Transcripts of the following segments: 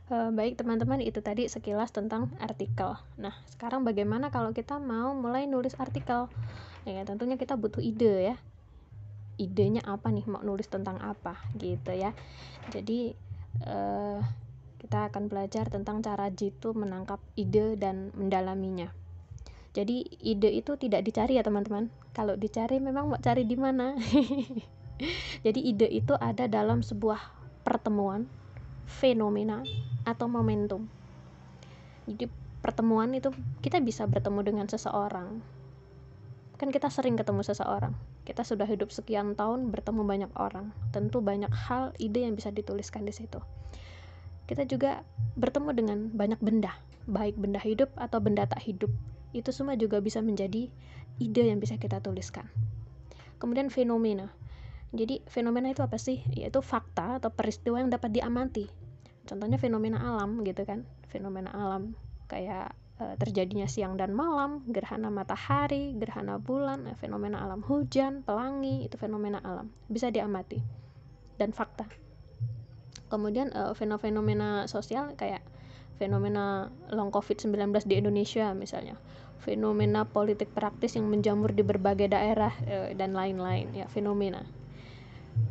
Baik teman-teman, itu tadi sekilas tentang artikel. Nah, sekarang bagaimana kalau kita mau mulai nulis artikel? Ya, tentunya kita butuh ide ya. Idenya apa nih, mau nulis tentang apa gitu ya. Jadi kita akan belajar tentang cara Jitu menangkap ide dan mendalaminya. Jadi ide itu tidak dicari ya teman-teman. Kalau dicari memang mau cari di mana? Jadi ide itu ada dalam sebuah pertemuan, fenomena, atau momentum. Jadi pertemuan itu kita bisa bertemu dengan seseorang. Kan kita sering ketemu seseorang. Kita sudah hidup sekian tahun bertemu banyak orang. Tentu banyak hal, ide yang bisa dituliskan di situ. Kita juga bertemu dengan banyak benda, baik benda hidup atau benda tak hidup. Itu semua juga bisa menjadi ide yang bisa kita tuliskan. Kemudian fenomena. Jadi fenomena itu apa sih? Yaitu fakta atau peristiwa yang dapat diamati. Contohnya fenomena alam gitu kan. Fenomena alam kayak terjadinya siang dan malam, gerhana matahari, gerhana bulan, fenomena alam, hujan, pelangi, itu fenomena alam. Bisa diamati. Dan fakta. Kemudian fenomena sosial kayak fenomena long COVID-19 di Indonesia misalnya. Fenomena politik praktis yang menjamur di berbagai daerah dan lain-lain ya, fenomena.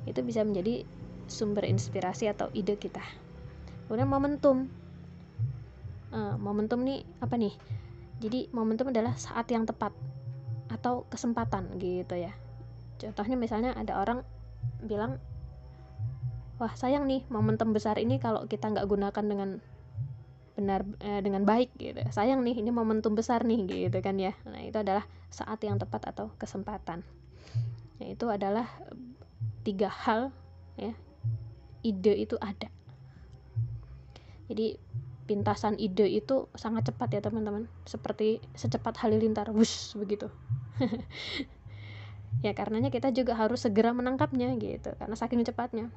Itu bisa menjadi sumber inspirasi atau ide kita. Kemudian momentum. Momentum nih apa nih? Jadi momentum adalah saat yang tepat atau kesempatan gitu ya. Contohnya misalnya ada orang bilang, wah sayang nih momentum besar ini kalau kita nggak gunakan dengan baik gitu. Sayang nih, ini momentum besar nih gitu kan ya. Nah itu adalah saat yang tepat atau kesempatan. Nah itu adalah 3 hal ya, ide itu ada. Jadi pintasan ide itu sangat cepat ya teman-teman, seperti secepat halilintar, wush begitu. Ya karenanya kita juga harus segera menangkapnya gitu, karena saking cepatnya.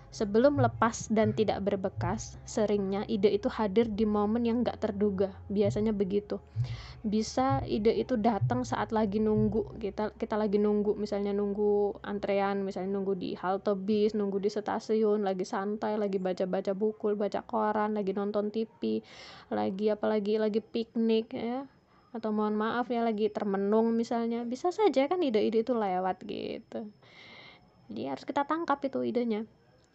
Sebelum lepas dan tidak berbekas, seringnya ide itu hadir di momen yang gak terduga. Biasanya begitu. Bisa ide itu datang saat lagi nunggu. Kita lagi nunggu, misalnya nunggu antrean, misalnya nunggu di halte bis, nunggu di stasiun, lagi santai, lagi baca-baca buku, baca koran, lagi nonton TV, lagi piknik ya. Atau mohon maaf ya, lagi termenung misalnya. Bisa saja kan ide-ide itu lewat gitu. Jadi harus kita tangkap itu idenya.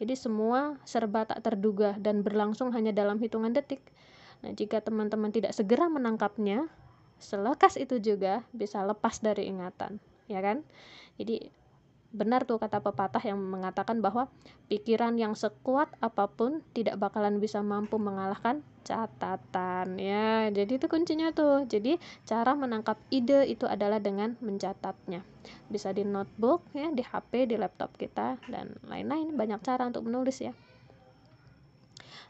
Jadi semua serba tak terduga dan berlangsung hanya dalam hitungan detik. Nah, jika teman-teman tidak segera menangkapnya, selekas itu juga bisa lepas dari ingatan, ya kan? Jadi benar tuh kata pepatah yang mengatakan bahwa pikiran yang sekuat apapun tidak bakalan bisa mampu mengalahkan catatan ya. Jadi itu kuncinya tuh. Jadi cara menangkap ide itu adalah dengan mencatatnya. Bisa di notebook ya, di HP, di laptop kita dan lain-lain. Banyak cara untuk menulis ya.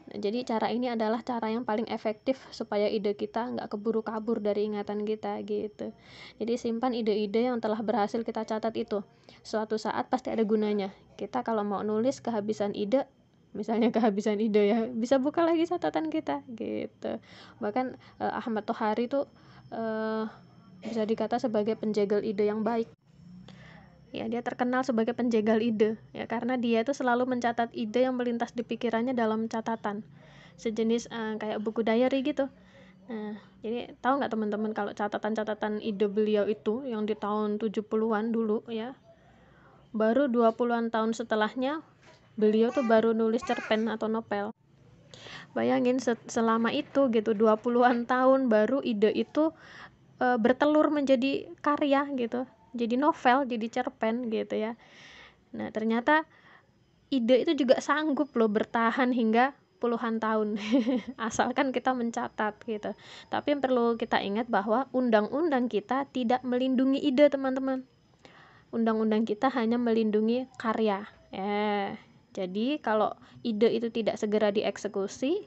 Nah, jadi cara ini adalah cara yang paling efektif supaya ide kita nggak keburu kabur dari ingatan kita gitu. Jadi simpan ide-ide yang telah berhasil kita catat itu. Suatu saat pasti ada gunanya. Kita kalau mau nulis kehabisan ide, misalnya kehabisan ide ya, bisa buka lagi catatan kita gitu. Bahkan Ahmad Tohari tuh bisa dikata sebagai penjegal ide yang baik. Ya, dia terkenal sebagai penjegal ide ya, karena dia itu selalu mencatat ide yang melintas di pikirannya dalam catatan, sejenis kayak buku diary gitu. Nah, jadi tahu nggak teman-teman kalau catatan-catatan ide beliau itu yang di tahun 70-an dulu ya, baru 20-an tahun setelahnya beliau tuh baru nulis cerpen atau novel. Bayangin selama itu gitu, 20-an tahun baru ide itu bertelur menjadi karya gitu, jadi novel, jadi cerpen gitu ya. Nah ternyata ide itu juga sanggup loh bertahan hingga puluhan tahun asalkan kita mencatat gitu. Tapi yang perlu kita ingat bahwa undang-undang kita tidak melindungi ide teman-teman. Undang-undang kita hanya melindungi karya ya. Jadi kalau ide itu tidak segera dieksekusi,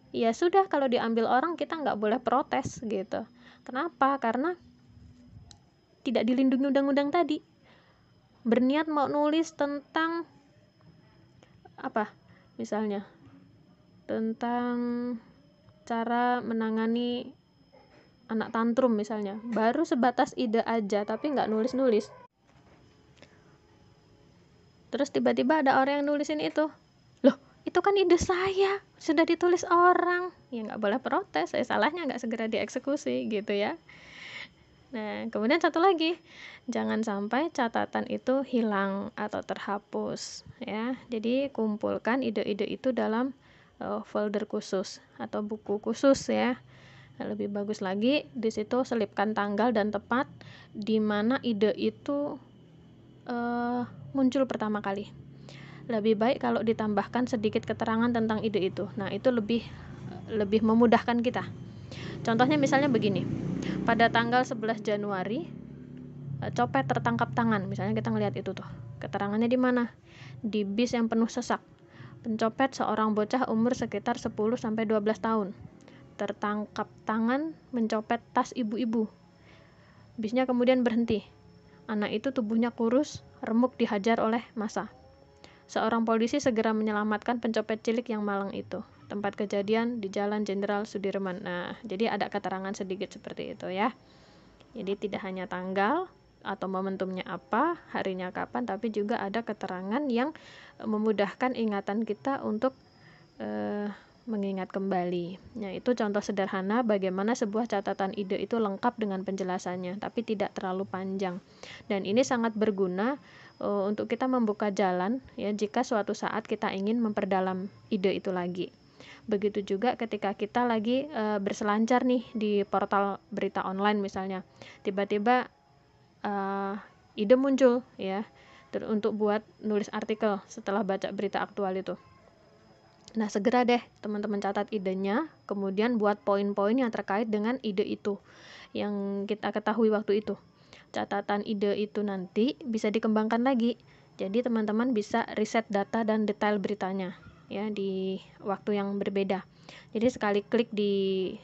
ya sudah, kalau diambil orang kita nggak boleh protes gitu. Kenapa? Karena tidak dilindungi undang-undang tadi. Berniat mau nulis tentang apa? Misalnya tentang cara menangani anak tantrum misalnya. Baru sebatas ide aja tapi nggak nulis-nulis. Terus tiba-tiba ada orang yang nulisin itu. Loh, itu kan ide saya, sudah ditulis orang, ya nggak boleh protes, salahnya nggak segera dieksekusi gitu ya. Nah, kemudian satu lagi, jangan sampai catatan itu hilang atau terhapus ya. Jadi kumpulkan ide-ide itu dalam folder khusus atau buku khusus ya. Nah, lebih bagus lagi di situ selipkan tanggal dan tepat di mana ide itu muncul pertama kali. Lebih baik kalau ditambahkan sedikit keterangan tentang ide itu. Nah, itu lebih memudahkan kita. Contohnya misalnya begini. Pada tanggal 11 Januari copet tertangkap tangan, misalnya kita ngelihat itu tuh. Keterangannya di mana? Di bis yang penuh sesak. Pencopet seorang bocah umur sekitar 10 sampai 12 tahun. Tertangkap tangan mencopet tas ibu-ibu. Bisnya kemudian berhenti. Anak itu tubuhnya kurus, remuk dihajar oleh massa. Seorang polisi segera menyelamatkan pencopet cilik yang malang itu. Tempat kejadian di Jalan Jenderal Sudirman. Nah, jadi ada keterangan sedikit seperti itu ya. Jadi tidak hanya tanggal atau momentumnya apa, harinya kapan, tapi juga ada keterangan yang memudahkan ingatan kita untuk mengingat kembali. Nah, itu contoh sederhana bagaimana sebuah catatan ide itu lengkap dengan penjelasannya, tapi tidak terlalu panjang. Dan ini sangat berguna untuk kita membuka jalan ya jika suatu saat kita ingin memperdalam ide itu lagi. Begitu juga ketika kita lagi berselancar nih di portal berita online misalnya, tiba-tiba ide muncul ya untuk buat nulis artikel setelah baca berita aktual itu. Nah, segera deh teman-teman catat idenya, kemudian buat poin-poin yang terkait dengan ide itu yang kita ketahui waktu itu. Catatan ide itu nanti bisa dikembangkan lagi. Jadi teman-teman bisa riset data dan detail beritanya ya di waktu yang berbeda. Jadi sekali klik di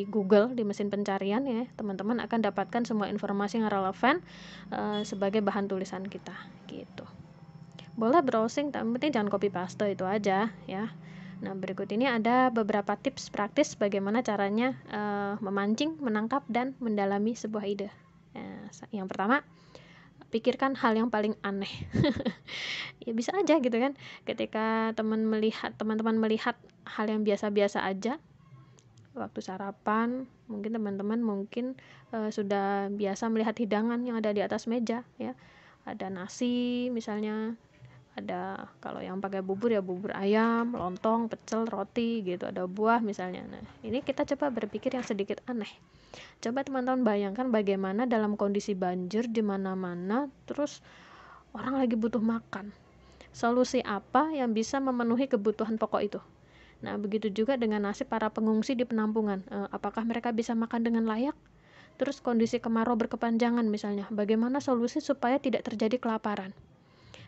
Google, di mesin pencarian ya, teman-teman akan dapatkan semua informasi yang relevan sebagai bahan tulisan kita gitu. Boleh browsing, tapi penting jangan copy paste itu aja ya. Nah, berikut ini ada beberapa tips praktis bagaimana caranya memancing, menangkap, dan mendalami sebuah ide. Yang pertama, pikirkan hal yang paling aneh. Ya bisa aja gitu kan, ketika teman-teman melihat hal yang biasa-biasa aja waktu sarapan, mungkin teman-teman sudah biasa melihat hidangan yang ada di atas meja ya. Ada nasi misalnya, ada kalau yang pakai bubur ya bubur ayam, lontong, pecel, roti gitu, ada buah misalnya. Nah, ini kita coba berpikir yang sedikit aneh. Coba teman-teman bayangkan bagaimana dalam kondisi banjir di mana-mana, terus orang lagi butuh makan. Solusi apa yang bisa memenuhi kebutuhan pokok itu? Nah, begitu juga dengan nasib para pengungsi di penampungan. Apakah mereka bisa makan dengan layak? Terus kondisi kemarau berkepanjangan misalnya, bagaimana solusi supaya tidak terjadi kelaparan?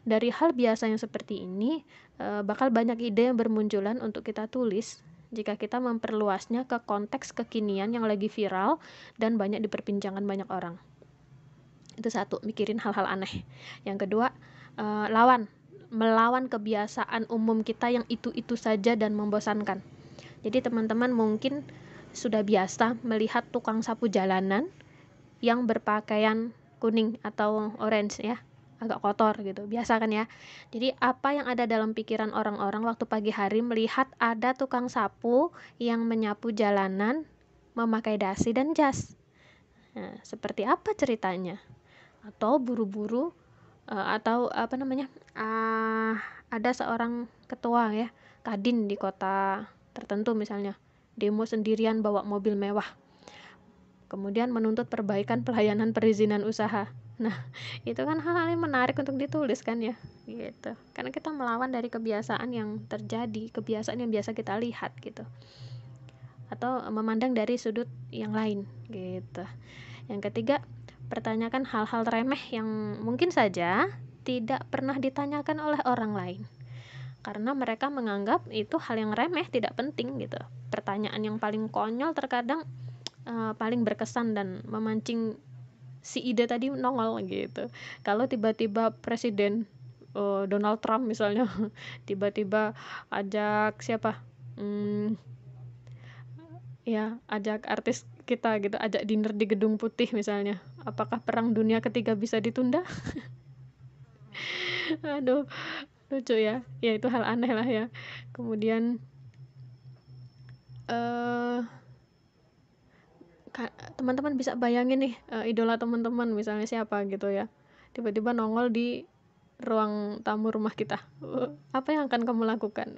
Dari hal biasa yang seperti ini, bakal banyak ide yang bermunculan untuk kita tulis jika kita memperluasnya ke konteks kekinian yang lagi viral dan banyak diperbincangkan banyak orang. Itu satu, mikirin hal-hal aneh. Yang kedua, melawan kebiasaan umum kita yang itu-itu saja dan membosankan. Jadi teman-teman mungkin sudah biasa melihat tukang sapu jalanan yang berpakaian kuning atau orange ya, agak kotor gitu, biasa kan ya. Jadi apa yang ada dalam pikiran orang-orang waktu pagi hari melihat ada tukang sapu yang menyapu jalanan memakai dasi dan jas? Nah, seperti apa ceritanya? Atau buru-buru atau apa namanya, ada seorang ketua ya, kadin di kota tertentu misalnya, demo sendirian bawa mobil mewah, kemudian menuntut perbaikan pelayanan perizinan usaha. Nah, itu kan hal-hal yang menarik untuk ditulis kan ya, gitu. Karena kita melawan dari kebiasaan yang terjadi, kebiasaan yang biasa kita lihat gitu. Atau memandang dari sudut yang lain gitu. Yang ketiga, pertanyakan hal-hal remeh yang mungkin saja tidak pernah ditanyakan oleh orang lain. Karena mereka menganggap itu hal yang remeh, tidak penting gitu. Pertanyaan yang paling konyol terkadang paling berkesan dan memancing si ide tadi nongol gitu. Kalau tiba-tiba Presiden Donald Trump misalnya tiba-tiba ajak siapa ya, ajak artis kita gitu, ajak dinner di Gedung Putih misalnya, apakah perang dunia ketiga bisa ditunda? Aduh, lucu ya, ya itu hal aneh lah ya. Kemudian eh teman-teman bisa bayangin nih, idola teman-teman misalnya siapa gitu ya, tiba-tiba nongol di ruang tamu rumah kita. Apa yang akan kamu lakukan?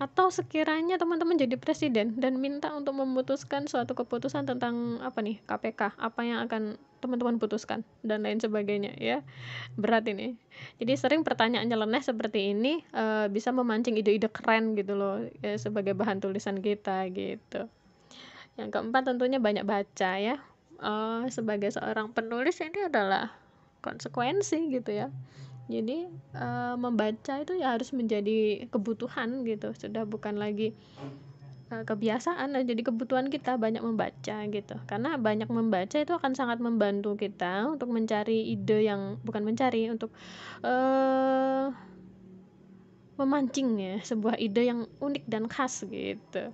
Atau sekiranya teman-teman jadi presiden dan minta untuk memutuskan suatu keputusan tentang apa nih, KPK, apa yang akan teman-teman putuskan dan lain sebagainya ya. Berat ini. Jadi sering pertanyaan nyeleneh seperti ini bisa memancing ide-ide keren gitu loh ya, sebagai bahan tulisan kita gitu. Yang keempat tentunya banyak baca ya. Sebagai seorang penulis ini adalah konsekuensi gitu ya. Jadi membaca itu ya harus menjadi kebutuhan gitu, sudah bukan lagi kebiasaan, jadi kebutuhan kita banyak membaca gitu. Karena banyak membaca itu akan sangat membantu kita untuk mencari ide yang bukan mencari, untuk memancing ya sebuah ide yang unik dan khas gitu.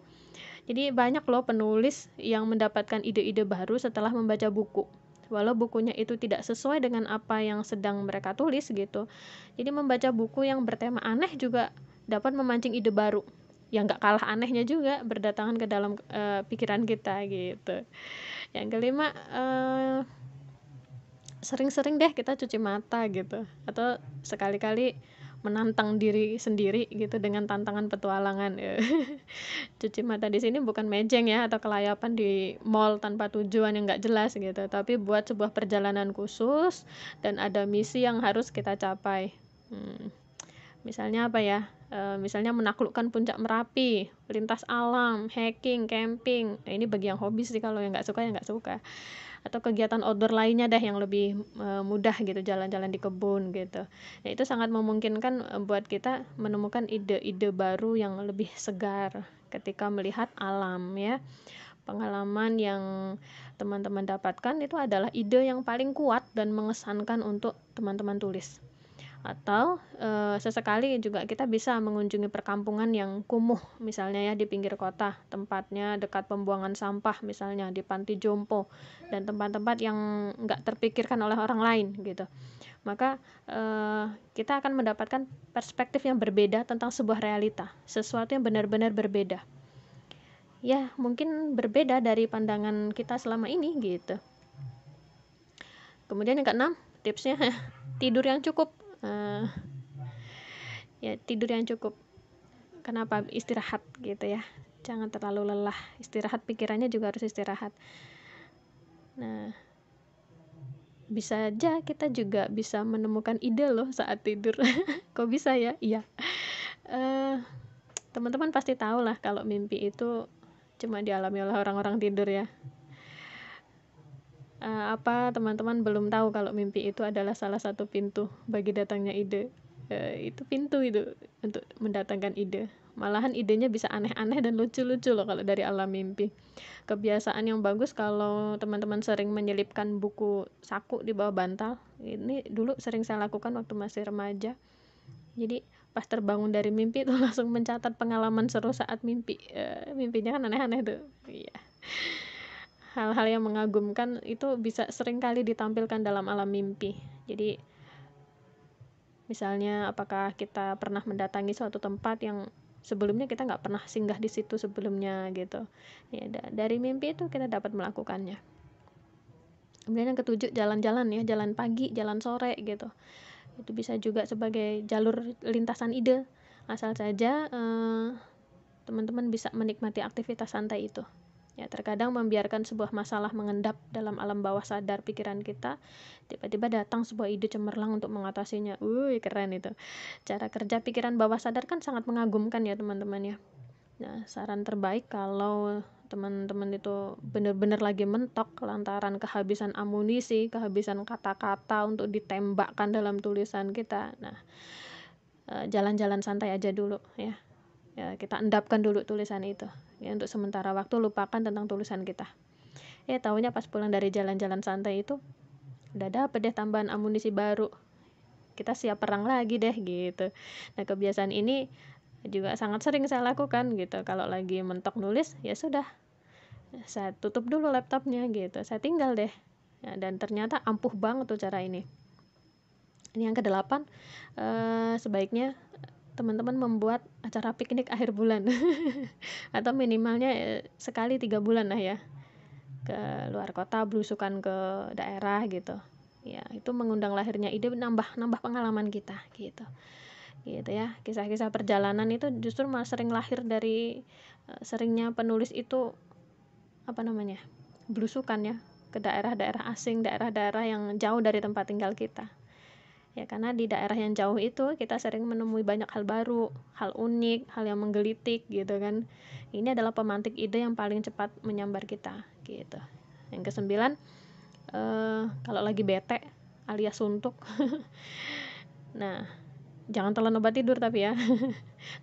Jadi banyak loh penulis yang mendapatkan ide-ide baru setelah membaca buku. Walau bukunya itu tidak sesuai dengan apa yang sedang mereka tulis gitu. Jadi membaca buku yang bertema aneh juga dapat memancing ide baru. Yang gak kalah anehnya juga berdatangan ke dalam pikiran kita gitu. Yang kelima, sering-sering deh kita cuci mata gitu. Atau sekali-kali menantang diri sendiri gitu dengan tantangan petualangan. Cuci mata di sini bukan mejeng ya atau kelayapan di mall tanpa tujuan yang nggak jelas gitu, tapi buat sebuah perjalanan khusus dan ada misi yang harus kita capai. Misalnya apa ya? Misalnya menaklukkan puncak Merapi, lintas alam, hiking, camping. Nah, ini bagi yang hobi sih, kalau yang nggak suka ya nggak suka. Atau kegiatan outdoor lainnya deh yang lebih mudah gitu, jalan-jalan di kebun gitu. Nah, itu sangat memungkinkan buat kita menemukan ide-ide baru yang lebih segar ketika melihat alam ya. Pengalaman yang teman-teman dapatkan itu adalah ide yang paling kuat dan mengesankan untuk teman-teman tulis. Atau sesekali juga kita bisa mengunjungi perkampungan yang kumuh, misalnya ya di pinggir kota, tempatnya dekat pembuangan sampah, misalnya di panti jompo, dan tempat-tempat yang nggak terpikirkan oleh orang lain gitu. Maka kita akan mendapatkan perspektif yang berbeda tentang sebuah realita, sesuatu yang benar-benar berbeda. Ya, mungkin berbeda dari pandangan kita selama ini gitu. Kemudian yang keenam, tipsnya tidur yang cukup. Ya, tidur yang cukup. Kenapa? Istirahat gitu ya. Jangan terlalu lelah. Istirahat, pikirannya juga harus istirahat. Nah, bisa aja kita juga bisa menemukan ide loh saat tidur. Kok bisa ya? Iya. Teman-teman pasti tahu lah kalau mimpi itu cuma dialami oleh orang-orang tidur ya. Apa teman-teman belum tahu kalau mimpi itu adalah salah satu pintu bagi datangnya ide? Itu pintu itu untuk mendatangkan ide. Malahan idenya bisa aneh-aneh dan lucu-lucu loh kalau dari alam mimpi. Kebiasaan yang bagus kalau teman-teman sering menyelipkan buku saku di bawah bantal. Ini dulu sering saya lakukan waktu masih remaja. Jadi pas terbangun dari mimpi itu langsung mencatat pengalaman seru saat mimpi. Mimpinya kan aneh-aneh tuh. Iya. Hal-hal yang mengagumkan itu bisa sering kali ditampilkan dalam alam mimpi. Jadi misalnya apakah kita pernah mendatangi suatu tempat yang sebelumnya kita nggak pernah singgah di situ sebelumnya gitu ya, dari mimpi itu kita dapat melakukannya. Kemudian yang ketujuh, jalan-jalan ya, jalan pagi, jalan sore gitu. Itu bisa juga sebagai jalur lintasan ide, asal saja teman-teman bisa menikmati aktivitas santai itu. Ya, terkadang membiarkan sebuah masalah mengendap dalam alam bawah sadar pikiran kita, tiba-tiba datang sebuah ide cemerlang untuk mengatasinya. Keren itu. Cara kerja pikiran bawah sadar kan sangat mengagumkan ya teman-teman ya. Nah, saran terbaik kalau teman-teman itu benar-benar lagi mentok lantaran kehabisan amunisi, kehabisan kata-kata untuk ditembakkan dalam tulisan kita. Nah, jalan-jalan santai aja dulu ya. Ya, kita endapkan dulu tulisan itu. Ya, untuk sementara waktu lupakan tentang tulisan kita. Taunya pas pulang dari jalan-jalan santai itu udah dapet deh tambahan amunisi baru. Kita siap perang lagi deh gitu. Nah, kebiasaan ini juga sangat sering saya lakukan gitu. Kalau lagi mentok nulis, ya sudah, saya tutup dulu laptopnya gitu. Saya tinggal deh. Ya, dan ternyata ampuh banget tuh cara ini. Ini yang ke-8, sebaiknya teman-teman membuat acara piknik akhir bulan atau minimalnya sekali 3 bulan lah ya, ke luar kota, belusukan ke daerah gitu ya. Itu mengundang lahirnya ide, nambah pengalaman kita gitu ya. Kisah-kisah perjalanan itu justru malah sering lahir dari seringnya penulis itu belusukan ya ke daerah-daerah asing, daerah-daerah yang jauh dari tempat tinggal kita ya. Karena di daerah yang jauh itu kita sering menemui banyak hal baru, hal unik, hal yang menggelitik gitu kan. Ini adalah pemantik ide yang paling cepat menyambar kita gitu. Yang ke-9, kalau lagi bete alias suntuk nah, jangan telan obat tidur tapi ya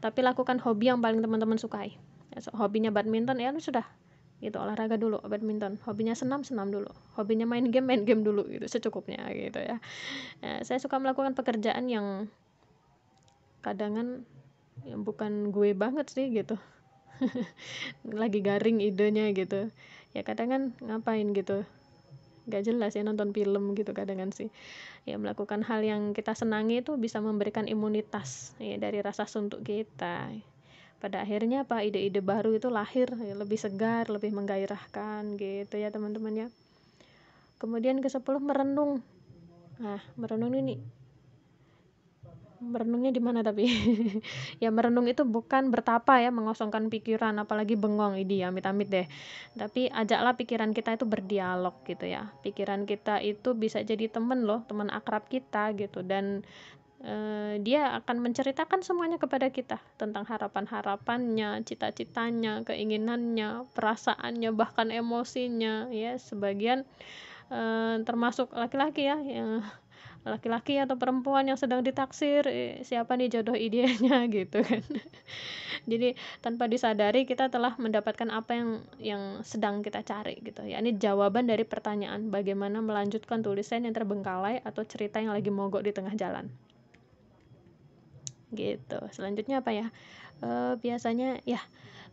tapi lakukan hobi yang paling teman-teman sukai. Hobinya badminton ya, lu sudah gitu, olahraga dulu badminton. Hobinya senam dulu. Hobinya main game dulu gitu, secukupnya gitu ya. Saya suka melakukan pekerjaan yang kadangan yang bukan gue banget sih gitu lagi garing idenya gitu ya, kadang kan ngapain gitu, gak jelas ya, nonton film gitu kadang sih ya. Melakukan hal yang kita senangi itu bisa memberikan imunitas ya dari rasa suntuk kita. Pada akhirnya ide-ide baru itu lahir ya, lebih segar, lebih menggairahkan gitu ya teman-teman ya. Kemudian ke-10, merenung. Nah, merenungnya di mana tapi ya, merenung itu bukan bertapa ya, mengosongkan pikiran apalagi bengong, amit-amit deh. Tapi ajaklah pikiran kita itu berdialog gitu ya. Pikiran kita itu bisa jadi teman loh, teman akrab kita gitu. Dan dia akan menceritakan semuanya kepada kita tentang harapan-harapannya, cita-citanya, keinginannya, perasaannya, bahkan emosinya ya. Sebagian termasuk laki-laki ya, laki-laki atau perempuan yang sedang ditaksir siapa nih jodoh idealnya gitu kan. Jadi tanpa disadari kita telah mendapatkan apa yang sedang kita cari gitu ya. Ini jawaban dari pertanyaan bagaimana melanjutkan tulisan yang terbengkalai atau cerita yang lagi mogok di tengah jalan gitu. Selanjutnya apa ya, biasanya ya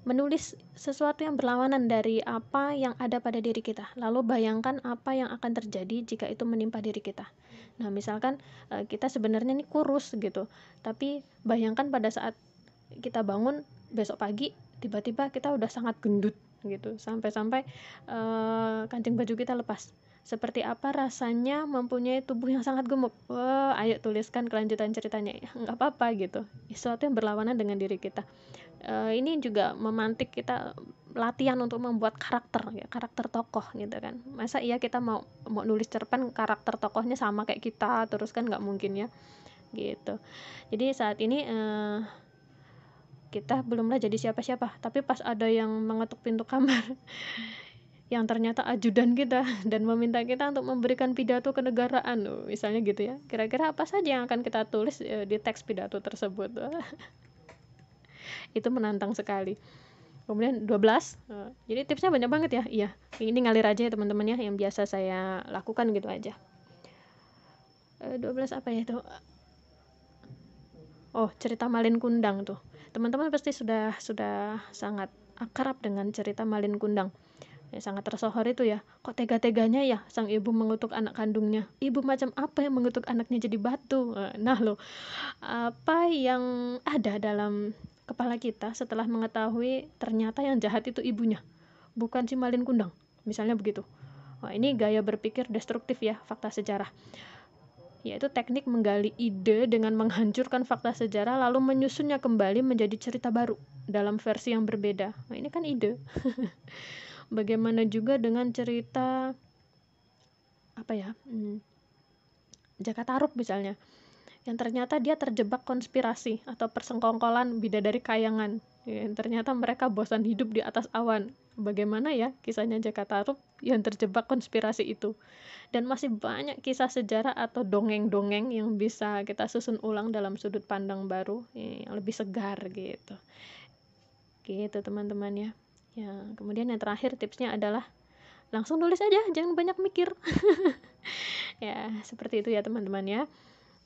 menulis sesuatu yang berlawanan dari apa yang ada pada diri kita, lalu bayangkan apa yang akan terjadi jika itu menimpa diri kita. Nah misalkan kita sebenarnya ini kurus gitu, tapi bayangkan pada saat kita bangun besok pagi tiba-tiba kita udah sangat gendut gitu, sampai-sampai kancing baju kita lepas. Seperti apa rasanya mempunyai tubuh yang sangat gemuk? Wah, ayo tuliskan kelanjutan ceritanya. Nggak apa-apa gitu, sesuatu yang berlawanan dengan diri kita. Ini juga memantik kita latihan untuk membuat karakter ya, karakter tokoh gitu kan. Masa iya kita mau nulis cerpen karakter tokohnya sama kayak kita terus, kan nggak mungkin ya gitu. Jadi saat ini kita belumlah jadi siapa-siapa, tapi pas ada yang mengetuk pintu kamar yang ternyata ajudan kita dan meminta kita untuk memberikan pidato kenegaraan misalnya gitu ya, kira-kira apa saja yang akan kita tulis di teks pidato tersebut. Itu menantang sekali. Kemudian 12, jadi tipsnya banyak banget ya. Iya, ini ngalir aja ya teman-teman ya, yang biasa saya lakukan gitu aja. 12 apa ya itu? Oh, cerita Malin Kundang tuh. Teman-teman pasti sudah sangat akrab dengan cerita Malin Kundang. Ya, sangat tersohor itu ya. Kok tega-teganya ya sang ibu mengutuk anak kandungnya. Ibu macam apa yang mengutuk anaknya jadi batu? Nah loh, apa yang ada dalam kepala kita setelah mengetahui ternyata yang jahat itu ibunya, bukan si Malin Kundang, misalnya begitu. Wah, ini gaya berpikir destruktif ya, fakta sejarah. Yaitu teknik menggali ide dengan menghancurkan fakta sejarah lalu menyusunnya kembali menjadi cerita baru dalam versi yang berbeda. Nah, ini kan ide. Bagaimana juga dengan cerita apa ya, Jaka Tarub misalnya, yang ternyata dia terjebak konspirasi atau persengkongkolan bidadari kayangan ya, ternyata mereka bosan hidup di atas awan. Bagaimana ya kisahnya Jaka Tarub yang terjebak konspirasi itu. Dan masih banyak kisah sejarah atau dongeng-dongeng yang bisa kita susun ulang dalam sudut pandang baru yang lebih segar gitu teman-teman ya. Kemudian yang terakhir tipsnya adalah langsung tulis aja, jangan banyak mikir. Ya seperti itu ya teman-teman ya.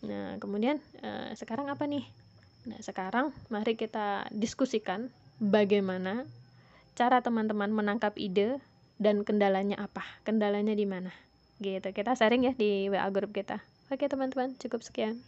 Nah kemudian sekarang apa nih? Nah sekarang mari kita diskusikan bagaimana cara teman-teman menangkap ide dan kendalanya apa, kendalanya di mana gitu. Kita sharing ya di WA grup kita. Oke teman-teman, cukup sekian.